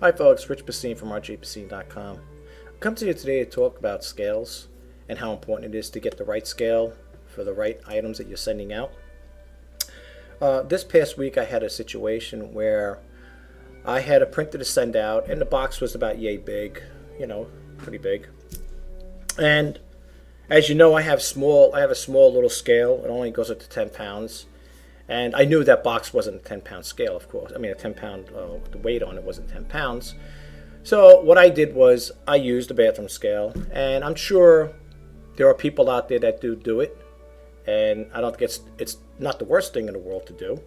Hi folks, Rich Pasini from rjpasini.com. I've come to you today to talk about scales and how important it is to get the right scale for the right items that you're sending out. This past week I had a situation where I had a printer to send out and the box was about yay big, pretty big. And as you know, I have a small little scale. It only goes up to 10 pounds. And I knew that box wasn't a 10-pound scale, of course. I mean, a 10-pound, the weight on it wasn't 10 pounds. So what I did was I used a bathroom scale. And I'm sure there are people out there that do it. And I don't think it's not the worst thing in the world to do.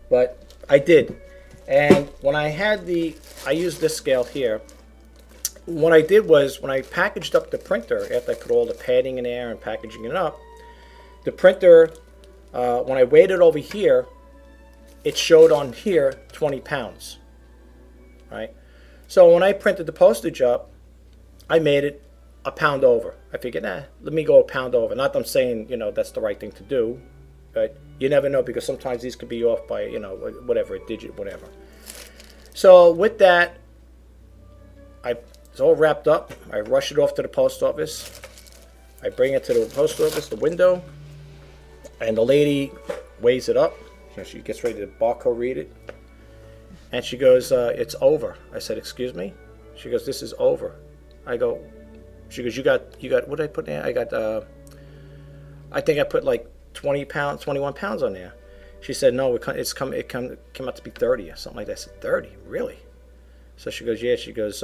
But I did. And when I used this scale here. What I did was when I packaged up the printer, after I put all the padding in there and packaging it up, the printer, when I weighed it over here, it showed on here 20 pounds, right? So when I printed the postage up, I made it a pound over. I figured, let me go a pound over. Not that I'm saying, that's the right thing to do, but you never know because sometimes these could be off by, whatever, a digit, whatever. So with that, it's all wrapped up. I rush it off to the post office. I bring it to the post office, the window, and the lady weighs it up. She gets ready to barcode read it, and she goes, "It's over." I said, "Excuse me?" She goes, "This is over." She goes, "You got what did I put there? I got, I think I put like 21 pounds on there." She said, "No, it came out to be 30 or something like that." I said, "30? Really?" So she goes, "Yeah." She goes,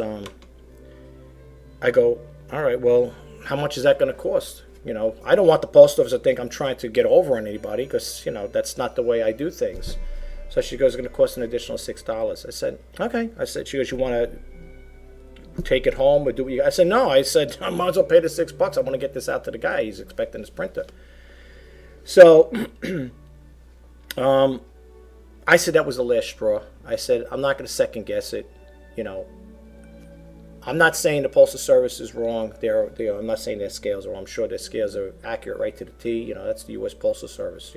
I go, "All right, well, how much is that going to cost?" I don't want the post office to think I'm trying to get over on anybody because, that's not the way I do things. So she goes, "It's going to cost an additional $6. I said, "Okay." I said, she goes, "You want to take it home or do what you?" I said, "No." I said, "I might as well pay the $6. I want to get this out to the guy. He's expecting his printer." So I said that was the last straw. I said, I'm not going to second guess it. I'm not saying the Postal Service is wrong. I'm not saying their scales are wrong. I'm sure their scales are accurate right to the T. That's the U.S. Postal Service.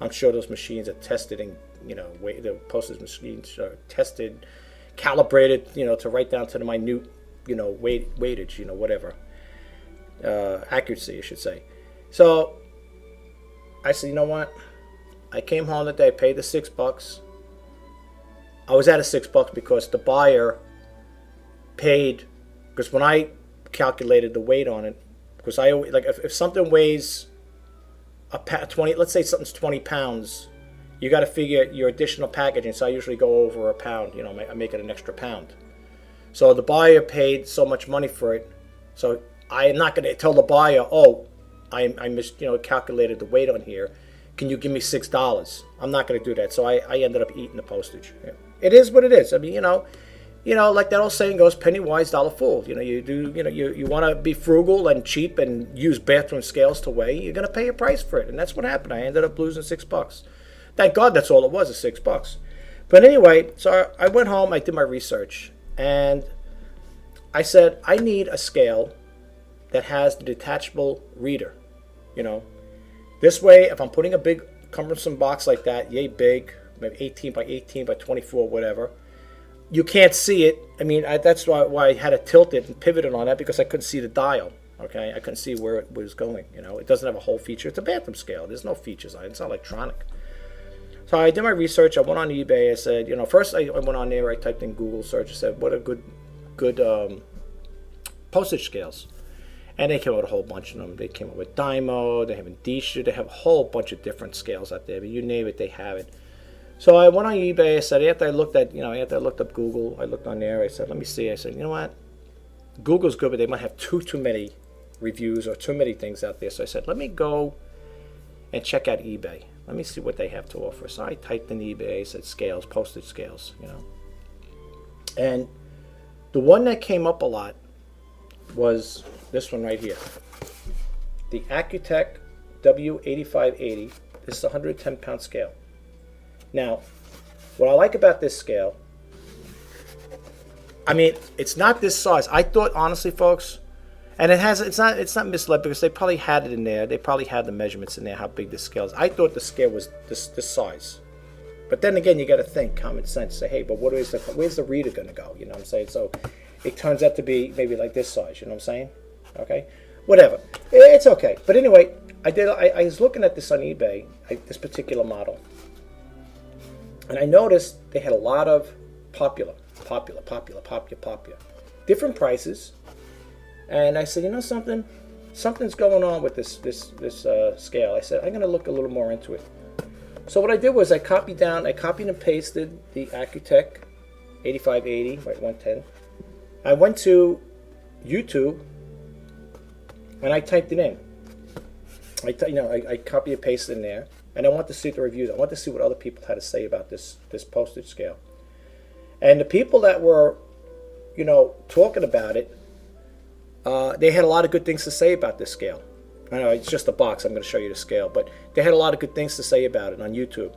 I'm sure those machines are tested and, the postage machines are tested, calibrated, to right down to the minute, weightage, whatever. Accuracy, I should say. So I said, you know what? I came home that day, paid the $6. I was at $6 because the buyer paid, because when I calculated the weight on it, because I always, like if something weighs 20, let's say something's 20 pounds, you got to figure your additional packaging. So I usually go over a pound, I make it an extra pound. So the buyer paid so much money for it. So I am not going to tell the buyer, "Oh, I calculated the weight on here. Can you give me $6? I'm not going to do that. So I ended up eating the postage. Yeah. It is what it is. I mean, like that old saying goes, penny wise, dollar fool. You want to be frugal and cheap and use bathroom scales to weigh. You're going to pay a price for it, and that's what happened. I ended up losing $6. Thank God that's all it was, is $6. But anyway, so I went home. I did my research, and I said I need a scale that has the detachable reader. This way, if I'm putting a big cumbersome box like that, yay big, maybe 18 by 18 by 24, whatever. You can't see it. I mean, that's why I had to tilt it and pivot it on that, because I couldn't see the dial. Okay, I couldn't see where it was going. It doesn't have a whole feature. It's a bathroom scale. There's no features on it. It's not electronic. So I did my research. I went on eBay. I said, first I went on there. I typed in Google search. I said, what are good postage scales? And they came out with a whole bunch of them. They came up with Dymo. They have Indicia. They have a whole bunch of different scales out there. But you name it, they have it. So I went on eBay. I said, after I looked up Google, I looked on there. I said, let me see. I said, you know what? Google's good, but they might have too many reviews or too many things out there. So I said, let me go and check out eBay. Let me see what they have to offer. So I typed in eBay. I said scales, postage scales, And the one that came up a lot was this one right here. The Accutech W8580. This is a 110-pound scale. Now, what I like about this scale, I mean, it's not this size. I thought, honestly, folks, and it's not misled, because they probably had it in there. They probably had the measurements in there, how big the scale is. I thought the scale was this size. But then again, you got to think common sense. Say, hey, but where's the reader going to go? You know what I'm saying? So it turns out to be maybe like this size. You know what I'm saying? Okay, whatever. It's okay. But anyway, I was looking at this on eBay, this particular model, and I noticed they had a lot of popular, different prices. And I said, you know something? Something's going on with this scale. I said, I'm going to look a little more into it. So what I did was I copied and pasted the Accutech 8580 by 110. I went to YouTube and I typed it in. I copy and pasted in there, and I want to see the reviews. I want to see what other people had to say about this postage scale. And the people that were, talking about it, they had a lot of good things to say about this scale. I know it's just a box. I'm going to show you the scale, but they had a lot of good things to say about it on YouTube.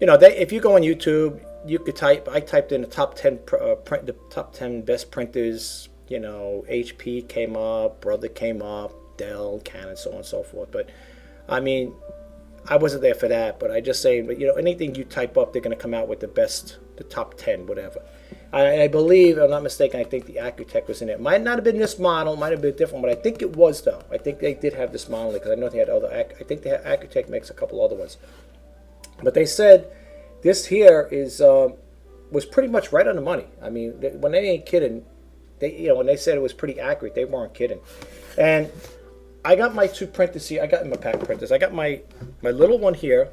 If you go on YouTube, you could type. I typed in the top 10 the top 10 best printers. HP came up, Brother came up, Dell, Canon, so on and so forth. But I mean, I wasn't there for that. But I just saying, but anything you type up, they're going to come out with the top 10, whatever. I believe, if I'm not mistaken, I think the Accutech was in it. Might not have been this model, might have been a different one, but I think it was, though. I think they did have this model because I know they had other. I think Accutech makes a couple other ones. But they said this here was pretty much right on the money. I mean, when they ain't kidding, when they said it was pretty accurate, they weren't kidding. And I got my two printers here. I got my pack printers. I got my little one here.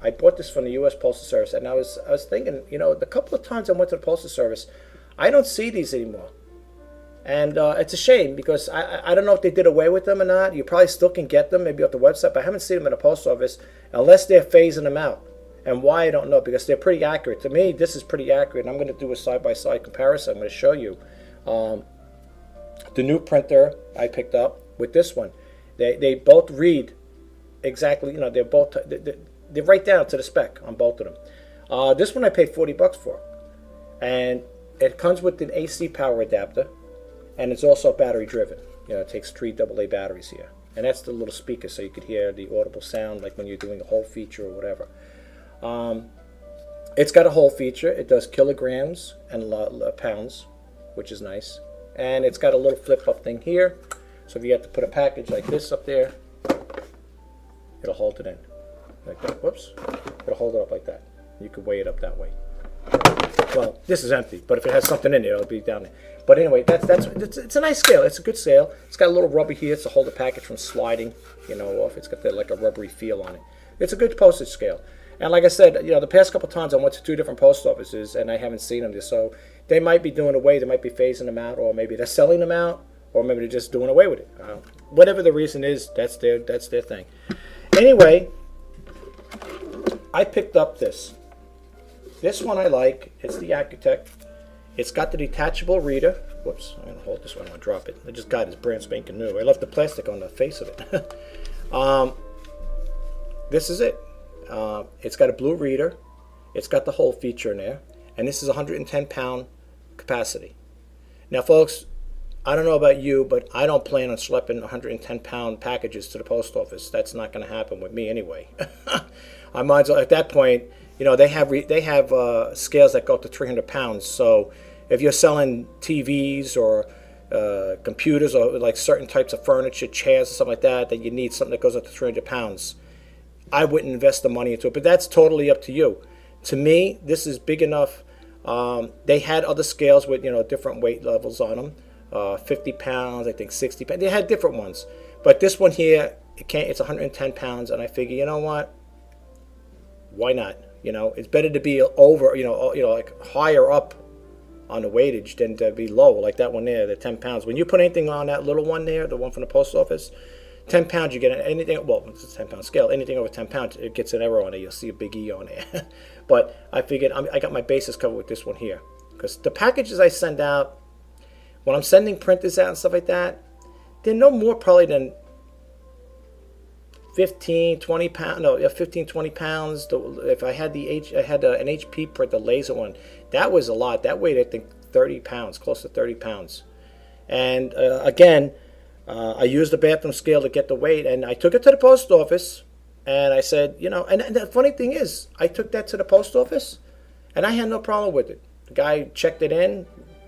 I bought this from the U.S. Postal Service, and I was thinking, the couple of times I went to the Postal Service, I don't see these anymore. And it's a shame because I don't know if they did away with them or not. You probably still can get them, maybe off the website, but I haven't seen them in the Post Office unless they're phasing them out. And why, I don't know, because they're pretty accurate. To me, this is pretty accurate, and I'm going to do a side-by-side comparison. I'm going to show you the new printer I picked up with this one. They both read exactly, they're right down to the spec on both of them. This one I paid $40 for, and it comes with an AC power adapter, and it's also battery driven. It takes 3 AA batteries here, and that's the little speaker, so you could hear the audible sound like when you're doing a whole feature or whatever. It's got a whole feature. It does kilograms and pounds, which is nice, and it's got a little flip up thing here, so if you have to put a package like this up there, it'll hold it in. Like that. Whoops. It'll hold it up like that. You can weigh it up that way. Well, this is empty, but if it has something in it, it'll be down there. But anyway, it's a nice scale. It's a good scale. It's got a little rubber here to hold the package from sliding, off. It's got like a rubbery feel on it. It's a good postage scale. And like I said, the past couple times I went to 2 different post offices and I haven't seen them. So they might be doing away. They might be phasing them out, or maybe they're selling them out, or maybe they're just doing away with it. Whatever the reason is, that's their thing. Anyway, I picked up this. This one I like. It's the Accutech. It's got the detachable reader. Whoops, I'm going to hold this one. I'm going to drop it. I just got it. It's brand spanking new. I left the plastic on the face of it. This is it. It's got a blue reader. It's got the whole feature in there. And this is 110-pound capacity. Now, folks, I don't know about you, but I don't plan on schlepping 110-pound packages to the post office. That's not going to happen with me anyway. I might as well, at that point, they have scales that go up to 300 pounds. So if you're selling TVs or computers or like certain types of furniture, chairs or something like that, that you need something that goes up to 300 pounds, I wouldn't invest the money into it. But that's totally up to you. To me, this is big enough. They had other scales with different weight levels on them. 50 pounds, I think 60 pounds. They had different ones. But this one here, it's 110 pounds, and I figure, you know what? Why not? It's better to be over, like higher up on the weightage than to be low, like that one there, the 10 pounds. When you put anything on that little one there, the one from the post office, 10 pounds, you get anything, well, it's a 10-pound scale. Anything over 10 pounds, it gets an error on it. You'll see a big E on it. But I figured I got my bases covered with this one here. Because the packages I send out, when I'm sending printers out and stuff like that, they're no more probably than 15, 20 pounds. No, 15, 20 pounds. If I had an HP printer, laser one, that was a lot. That weighed, I think, 30 pounds, close to 30 pounds. And again, I used the bathroom scale to get the weight, and I took it to the post office, And I said, and the funny thing is, I took that to the post office, and I had no problem with it. The guy checked it in.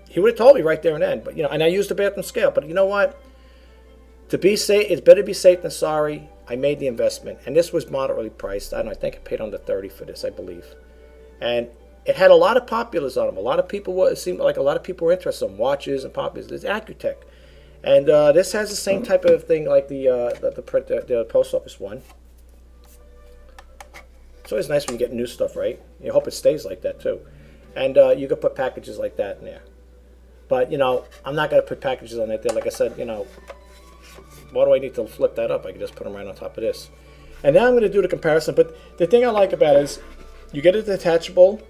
He would have told me right there and then, but and I used the bathroom scale. But you know what? To be safe, it's better to be safe than sorry. I made the investment, and this was moderately priced. I don't know. I think I paid under 30 for this, I believe. And it had a lot of populars on them. A lot of people it seemed like a lot of people were interested in watches and populars. It's Accutech, and this has the same type of thing like the post office one. It's always nice when you get new stuff, right? You hope it stays like that too, and you can put packages like that in there. But I'm not going to put packages on it there. Like I said, why do I need to flip that up? I can just put them right on top of this. And now I'm going to do the comparison. But the thing I like about it is you get a detachable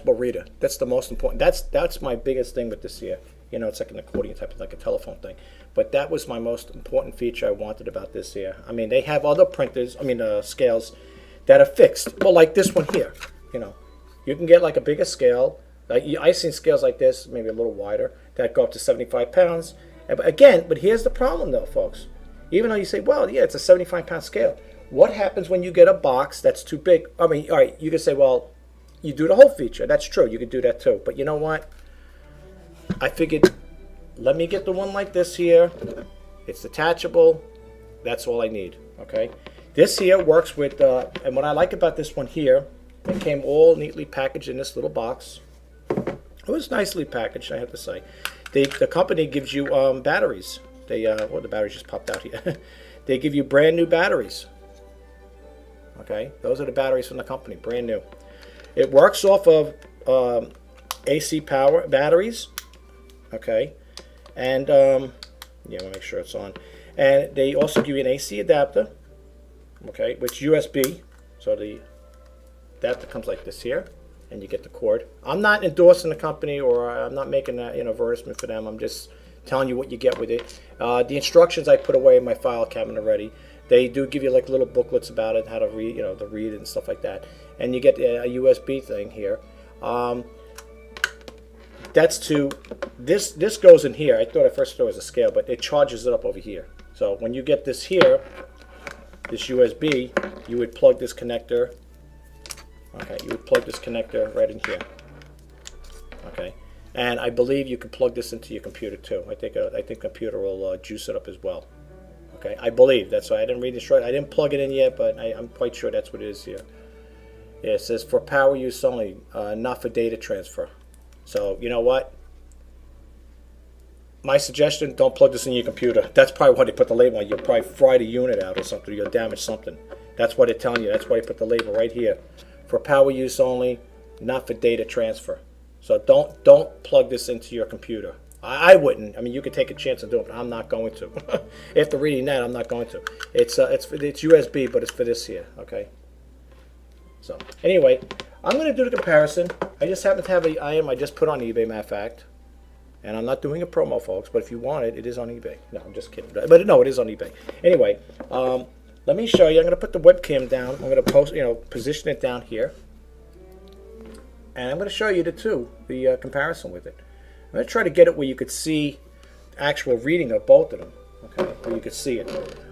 reader. That's the most important. That's my biggest thing with this here. It's like an accordion type of, like a telephone thing. But that was my most important feature I wanted about this here. I mean, they have other printers, scales that are fixed. Well, like this one here. You can get like a bigger scale. I've seen scales like this, maybe a little wider, that go up to 75 pounds. But here's the problem though, folks. Even though you say, well, yeah, it's a 75-pound scale. What happens when you get a box that's too big? All right, you can say, well, you do the whole feature. That's true. You could do that too. But you know what? I figured, let me get the one like this here. It's detachable. That's all I need, okay? This here works with, and what I like about this one here, it came all neatly packaged in this little box. It was nicely packaged, I have to say. The company gives you batteries. The batteries just popped out here. They give you brand new batteries. Okay, those are the batteries from the company, brand new. It works off of AC power batteries. Okay, and we'll make sure it's on. And they also give you an AC adapter. Okay, which USB. So the adapter comes like this here. And you get the cord. I'm not endorsing the company, or I'm not making an advertisement for them. I'm just telling you what you get with it. The instructions I put away in my file cabinet already. They do give you like little booklets about it, how to read, to read and stuff like that. And you get a USB thing here. That's to this. This goes in here. I thought at first it was a scale, but it charges it up over here. So when you get this here, this USB, you would plug this connector. Okay, you would plug this connector right in here. Okay, and I believe you can plug this into your computer too. I think computer will juice it up as well. Okay, I believe that's why I didn't read this right. I didn't plug it in yet, but I'm quite sure that's what it is here. Yeah, it says for power use only, not for data transfer. So you know what? My suggestion: don't plug this in your computer. That's probably why they put the label on. You'll probably fry the unit out or something. You'll damage something. That's what they're telling you. That's why they put the label right here. For power use only, not for data transfer. So don't plug this into your computer. I wouldn't. I mean, you could take a chance and do it, but I'm not going to. After reading that, I'm not going to. It's USB, but it's for this here. Okay. So anyway, I'm going to do the comparison. I just happen to have I just put on eBay, matter of fact, and I'm not doing a promo, folks. But if you want it, it is on eBay. No, I'm just kidding. But no, it is on eBay. Anyway. Let me show you. I'm going to put the webcam down. I'm going to position it down here. And I'm going to show you the comparison with it. I'm going to try to get it where you could see actual reading of both of them. Okay, where you could see it.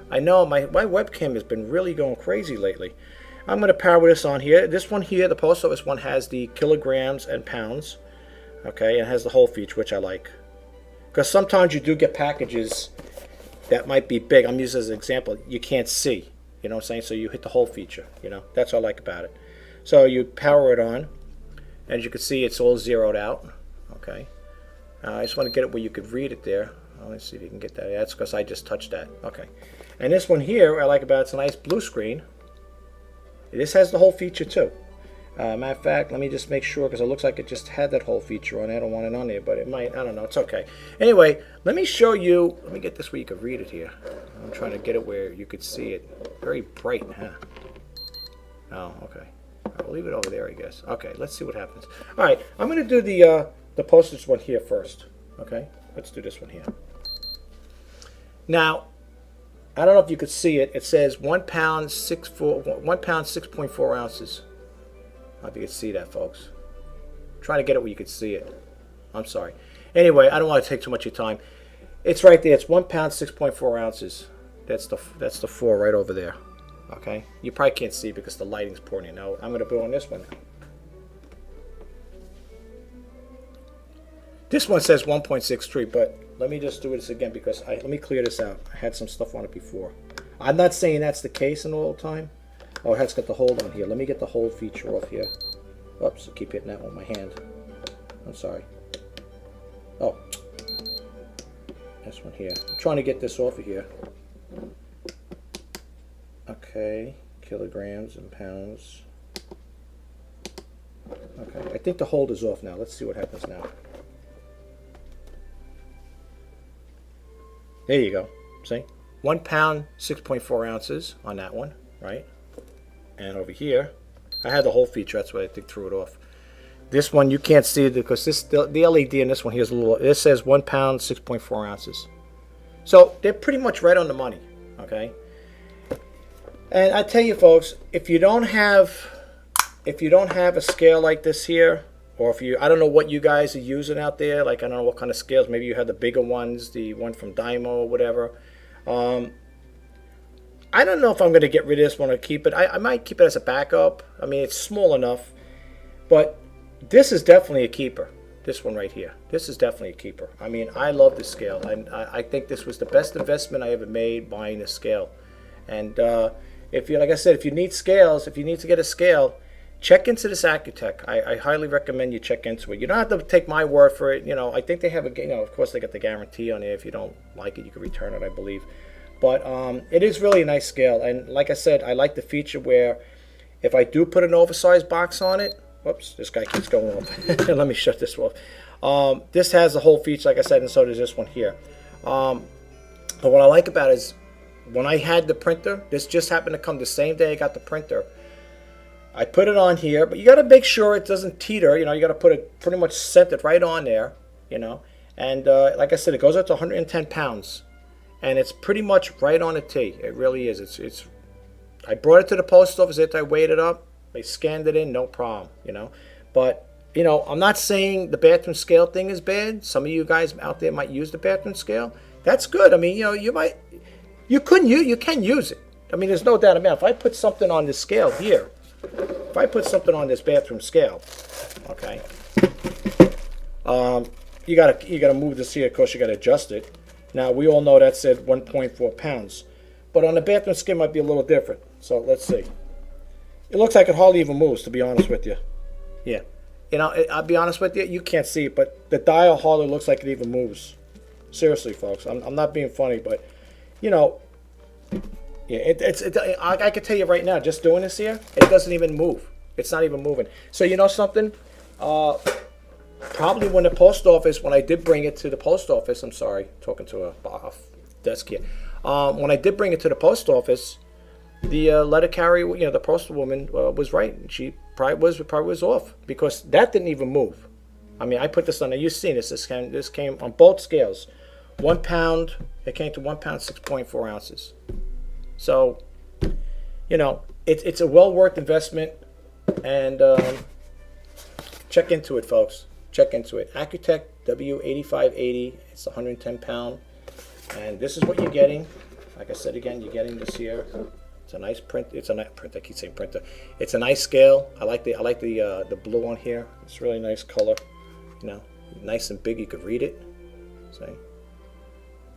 I know my webcam has been really going crazy lately. I'm going to power this on here. This one here, the post office one, has the kilograms and pounds. Okay, and has the whole feature, which I like. Because sometimes you do get packages that might be big. I'm using as an example. You can't see. You know what I'm saying? So you hit the whole feature. That's what I like about it. So you power it on. As you can see, it's all zeroed out. Okay. I just want to get it where you could read it there. Let's see if you can get that. That's because I just touched that. Okay. And this one here, what I like about it's a nice blue screen. This has the whole feature too. Matter of fact, let me just make sure, because it looks like it just had that whole feature on it. I don't want it on there, but it might. I don't know. It's okay. Anyway, let me show you. Let me get this where you can read it here. I'm trying to get it where you could see it. Very bright, huh? Oh, okay. I'll leave it over there, I guess. Okay, let's see what happens. All right, I'm going to do the postage one here first. Okay, let's do this one here. Now, I don't know if you could see it. It says 1 pound 6.4 ounces. I don't know if you can see that, folks. I'm trying to get it where you could see it. I'm sorry. Anyway, I don't want to take too much of your time. It's right there. It's 1 pound 6.4 ounces. That's the 4 right over there. Okay, you probably can't see because the lighting's pouring in. Now I'm going to put on this one now. This one says 1.63, but let me just do this again because let me clear this out. I had some stuff on it before. I'm not saying that's the case in all the time. Oh, it has got the hold on here. Let me get the hold feature off here. Oops, I keep hitting that with my hand. I'm sorry. Oh, this one here. I'm trying to get this off of here. Okay, kilograms and pounds. Okay, I think the hold is off now. Let's see what happens now. There you go. See? 1 pound, 6.4 ounces on that one, right? And over here, I had the whole feature. That's why I think threw it off. This one you can't see it because the LED in this one here is a little. It says 1 pound, 6.4 ounces. So they're pretty much right on the money. Okay. And I tell you, folks, if you don't have a scale like this here, or if you, I don't know what you guys are using out there. Like I don't know what kind of scales. Maybe you have the bigger ones, the one from Dymo or whatever. I don't know if I'm going to get rid of this one or keep it. I might keep it as a backup. I mean, it's small enough, but this is definitely a keeper. This one right here. This is definitely a keeper. I mean, I love this scale. I think this was the best investment I ever made buying this scale. And if you, like I said, if you need scales, if you need to get a scale, check into this Accutech. I highly recommend you check into it. You don't have to take my word for it. You know, I think they have a, you know, of course they got the guarantee on it. If you don't like it, you can return it, I believe. But it is really a nice scale. And like I said, I like the feature where if I do put an oversized box on it, whoops, this guy keeps going off. Let me shut this off. This has the whole feature, like I said, and so does this one here. But what I like about it is when I had the printer, this just happened to come the same day I got the printer. I put it on here, but you got to make sure it doesn't teeter. You know, you got to put it pretty much centered right on there, you know. And like I said, it goes up to 110 pounds. And it's pretty much right on a T. It really is. It's. I brought it to the post office after I weighed it up. They scanned it in, no problem, you know. But, you know, I'm not saying the bathroom scale thing is bad. Some of you guys out there might use the bathroom scale. That's good. I mean, you know, you can use it. I mean, there's no doubt about it. If I put something on this scale here, if I put something on this bathroom scale, okay, you gotta move this here. Of course, you gotta adjust it. Now we all know that's at 1.4 pounds, but on the bathroom scale might be a little different. So let's see. It looks like it hardly even moves, to be honest with you. Yeah, you know, I'll be honest with you. You can't see it, but the dial hardly looks like it even moves. Seriously, folks, I'm not being funny, but you know. Yeah, I can tell you right now, just doing this here, it doesn't even move. It's not even moving. So you know something? Probably when the post office, when I did bring it to the post office, I'm sorry, talking to a desk here. When I did bring it to the post office, the letter carrier, you know, the postal woman was right. She probably was off because that didn't even move. I mean, I put this on there. You've seen this. This came on both scales. 1 pound. It came to 1 pound 6.4 ounces. So, you know, it's a well-worth investment, and check into it, folks. Check into it. Accutech W8580. It's 110 pound, and this is what you're getting. Like I said again, you're getting this here. It's a nice print. It's a nice print. I keep saying printer. It's a nice scale. I like the blue on here. It's really nice color. You know, nice and big. You could read it. See.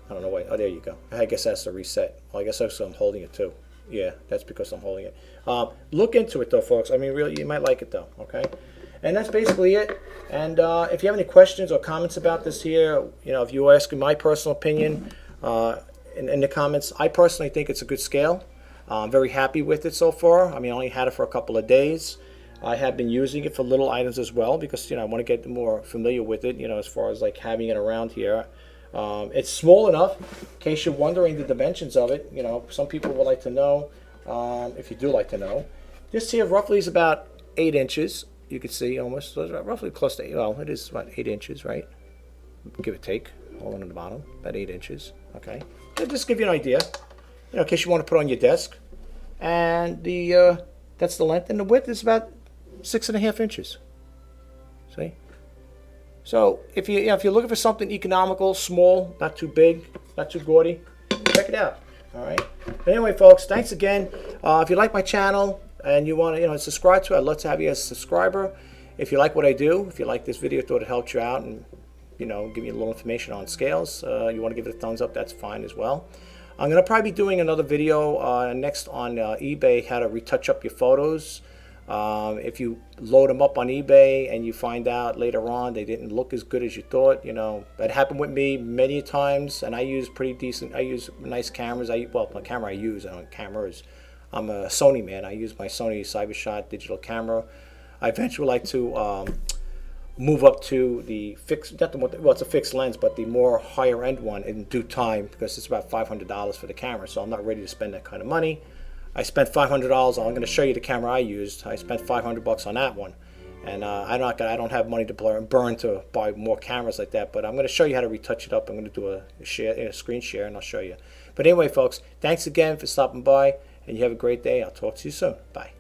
I don't know why. Oh, there you go. I guess that's the reset. Well, I guess that's because I'm holding it too. Yeah, that's because I'm holding it. Look into it though, folks. I mean, really, you might like it though. Okay, and that's basically it. And if you have any questions or comments about this here, you know, if you ask me my personal opinion in the comments, I personally think it's a good scale. I'm very happy with it so far. I mean, I only had it for a couple of days. I have been using it for little items as well because, you know, I want to get more familiar with it. You know, as far as like having it around here. It's small enough, in case you're wondering the dimensions of it. You know, some people would like to know, if you do like to know. This here roughly is about 8 inches. You can see almost, roughly close to 8. Well, it is about 8 inches, right? Give or take, all on the bottom, about 8 inches. Okay, so just give you an idea, you know, in case you want to put on your desk. And the that's the length, and the width is about 6.5 inches. See? So if you're looking for something economical, small, not too big, not too gaudy, check it out. All right. But anyway, folks, thanks again. If you like my channel and you want to, subscribe to it, I'd love to have you as a subscriber. If you like what I do, if you like this video, thought it helped you out, and give you a little information on scales, you want to give it a thumbs up, that's fine as well. I'm going to probably be doing another video next on eBay, how to retouch up your photos. If you load them up on eBay and you find out later on they didn't look as good as you thought, that happened with me many times, and I use I use nice cameras. Well, the camera I use on cameras, I'm a Sony man. I use my Sony CyberShot digital camera. I eventually would like to move up to the fixed, well, it's a fixed lens, but the more higher end one in due time, because it's about $500 for the camera, so I'm not ready to spend that kind of money. I spent $500. I'm going to show you the camera I used. I spent $500 on that one, and I don't have money to burn to buy more cameras like that. But I'm going to show you how to retouch it up. I'm going to do a screen share, and I'll show you. But anyway, folks, thanks again for stopping by, and you have a great day. I'll talk to you soon. Bye.